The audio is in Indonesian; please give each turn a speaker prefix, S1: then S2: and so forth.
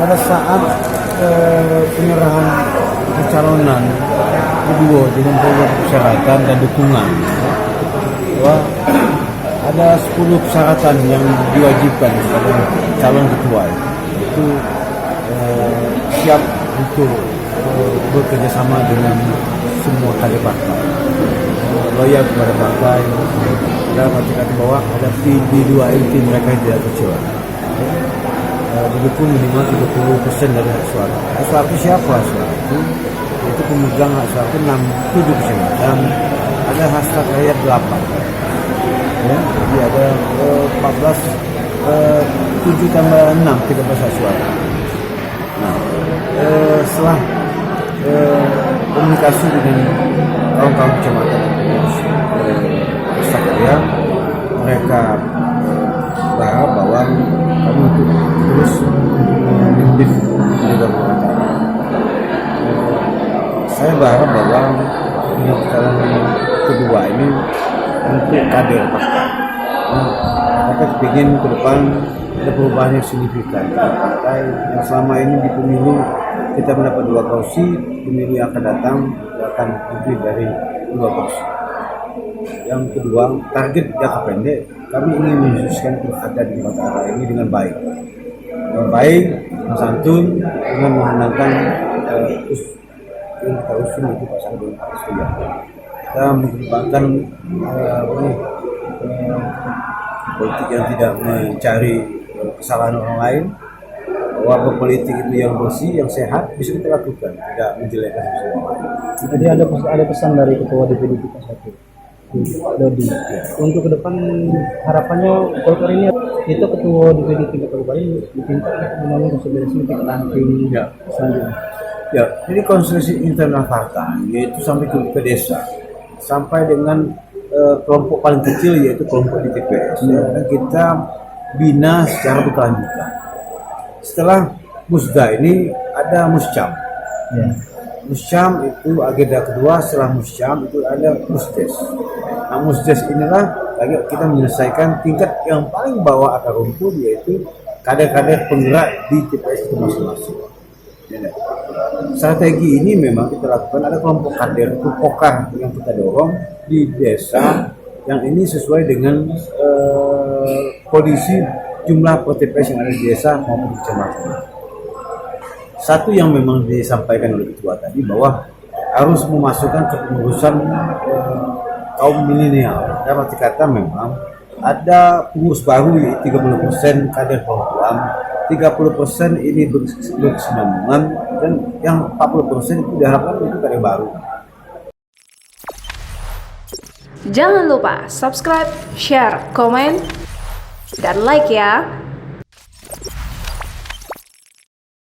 S1: Pada saat penyerahan pencalonan kedua dengan persyaratan dan dukungan, bahwa ada 10 persyaratan yang diwajibkan kepada calon ketua, itu siap untuk bekerjasama dengan semua kader partai, loyal kepada partai, dalam arti kata bahwa ada di dua inti mereka yang tidak kecewa, didukung minimal 30% dari hak suara. Hak suara itu siapa? Hak suara itu pemegang hak suara itu 7%, dan ada hashtag rakyat 8. Ya, jadi ada 7 tambah 6, 13 hak suara. Nah, setelah komunikasi dengan kawan-kawan kecamatan Sakarya, mereka berharap bahwa kami untuk terus memimpin di saya berharap bahwa calon kedua ini untuk kader partai. Kita ingin ke depan ada perubahan yang signifikan di partai yang selama ini di pemilu kita mendapat 2 kursi, pemilu yang akan datang akan lebih dari 2 kursi. Yang kedua, target jangka pendek, kami ingin mensukseskan pilkada di Matara ini dengan baik, santun, dengan memenangkan yang kita usung itu pasangan dengan Pak Setia. Kita mengedepankan politik yang tidak mencari kesalahan orang lain, bahwa berpolitik itu yang bersih, yang sehat bisa kita lakukan, tidak menjelekkan orang lain.
S2: Jadi ada pesan dari Ketua DPD kita satu, Dodi. Untuk ke depan harapannya Golkar ini itu Ketua DPD tingkat kabupaten diminta membangun konsolidasi tingkat ranting selanjutnya.
S1: Ya, ini konsolidasi internal partai, yaitu sampai ke desa, sampai dengan kelompok paling kecil yaitu kelompok di TPS. Dan kita bina secara berkelanjutan. Setelah Musda ini ada Muscam. Ya. Muscam itu agenda kedua. Setelah Muscam itu ada Musdes. Nah, Musdes inilah lagi kita menyelesaikan tingkat yang paling bawah akar rumput, yaitu kader-kader penggerak di TPS itu masing-masing. Ya. Strategi ini memang kita lakukan, ada kelompok kader tupokan yang kita dorong di desa, yang ini sesuai dengan kondisi jumlah TPS yang ada di desa maupun di kecamatan. Satu yang memang disampaikan oleh ketua tadi bahwa harus memasukkan kepengurusan kaum milenial. Dalam arti kata memang ada pengurus baru yaitu 30% kader perempuan, 30% ini berkesinambungan, dan yang 40% itu diharapkan itu kader baru.
S3: Jangan lupa subscribe, share, komen, dan like ya.